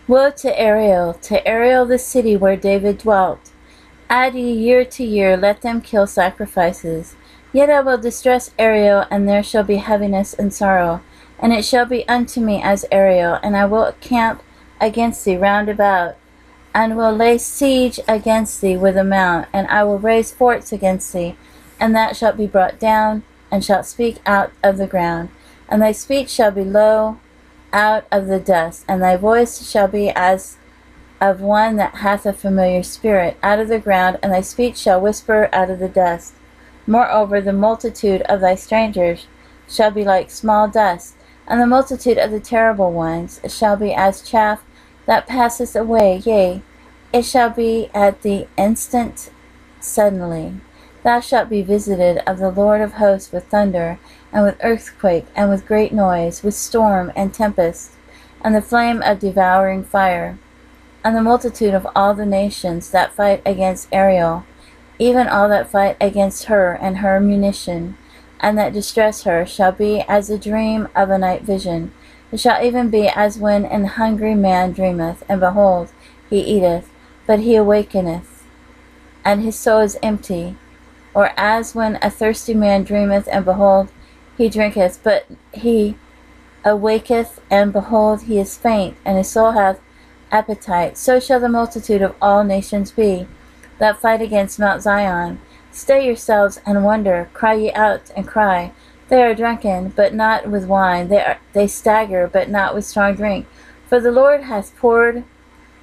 Woe to Ariel the city where David dwelt! Add ye year to year, let them kill sacrifices. Yet I will distress Ariel, and there shall be heaviness and sorrow. And it shall be unto me as Ariel, and I will camp against thee round about, and will lay siege against thee with a mount, and I will raise forts against thee, and thou shalt be brought down, and shalt speak out of the ground. And thy speech shall be low out of the dust, and thy voice shall be as of one that hath a familiar spirit out of the ground, and thy speech shall whisper out of the dust. Moreover, the multitude of thy strangers shall be like small dust, and the multitude of the terrible ones shall be as chaff that passeth away. Yea, it shall be at the instant suddenly. Thou shalt be visited of the Lord of hosts with thunder, and with earthquake, and with great noise, with storm and tempest, and the flame of devouring fire. And the multitude of all the nations that fight against Ariel, even all that fight against her and her munition, and that distress her, shall be as a dream of a night vision. It shall even be as when an hungry man dreameth, and behold, he eateth, but he awakeneth, and his soul is empty. Or as when a thirsty man dreameth, and behold, he drinketh, but he awaketh, and behold, he is faint, and his soul hath appetite. So shall the multitude of all nations be, that fight against Mount Zion. Stay yourselves and wonder, cry ye out and cry. They are drunken, but not with wine, they stagger, but not with strong drink. For the Lord hath poured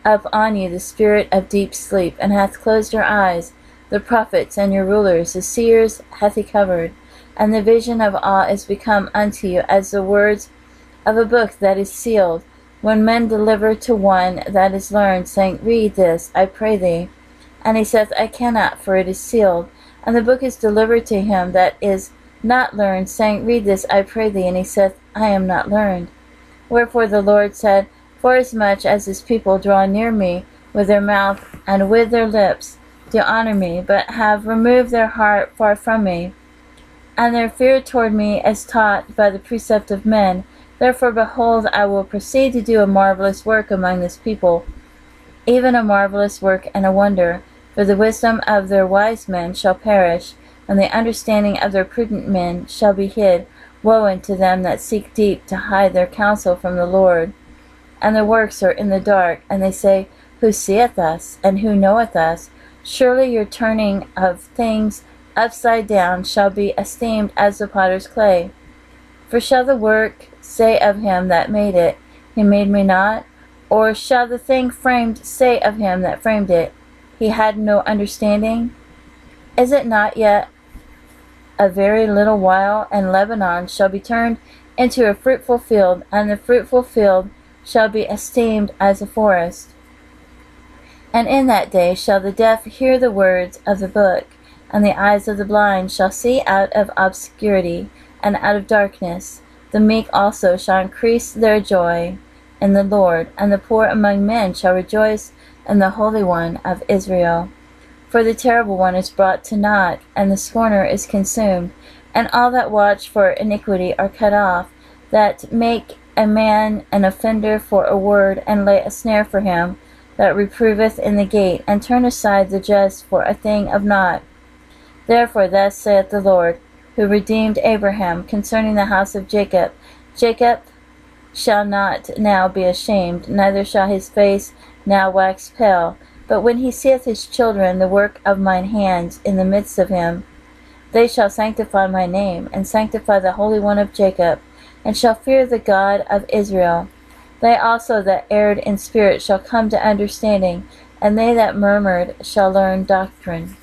up on you the spirit of deep sleep, and hath closed your eyes. The prophets and your rulers, the seers hath he covered, and the vision of awe is become unto you as the words of a book that is sealed, when men deliver to one that is learned, saying, Read this, I pray thee. And he saith, I cannot, for it is sealed. And the book is delivered to him that is not learned, saying, Read this, I pray thee. And he saith, I am not learned. Wherefore the Lord said, Forasmuch as this people draw near me with their mouth and with their lips, do honor me, but have removed their heart far from me, and their fear toward me is taught by the precept of men. Therefore, behold, I will proceed to do a marvelous work among this people, even a marvelous work and a wonder. For the wisdom of their wise men shall perish, and the understanding of their prudent men shall be hid. Woe unto them that seek deep to hide their counsel from the Lord. And their works are in the dark, and they say, Who seeth us, and who knoweth us? Surely your turning of things upside down shall be esteemed as the potter's clay. For shall the work say of him that made it, He made me not? Or shall the thing framed say of him that framed it, He had no understanding? Is it not yet a very little while, and Lebanon shall be turned into a fruitful field, and the fruitful field shall be esteemed as a forest? And in that day shall the deaf hear the words of the book, and the eyes of the blind shall see out of obscurity and out of darkness. The meek also shall increase their joy in the Lord, and the poor among men shall rejoice in the Holy One of Israel. For the terrible one is brought to naught, and the scorner is consumed, and all that watch for iniquity are cut off, that make a man an offender for a word, and lay a snare for him that reproveth in the gate, and turn aside the just for a thing of naught. Therefore thus saith the Lord, who redeemed Abraham, concerning the house of Jacob, Jacob shall not now be ashamed, neither shall his face now wax pale. But when he seeth his children, the work of mine hands, in the midst of him, they shall sanctify my name, and sanctify the Holy One of Jacob, and shall fear the God of Israel. They also that erred in spirit shall come to understanding, and they that murmured shall learn doctrine.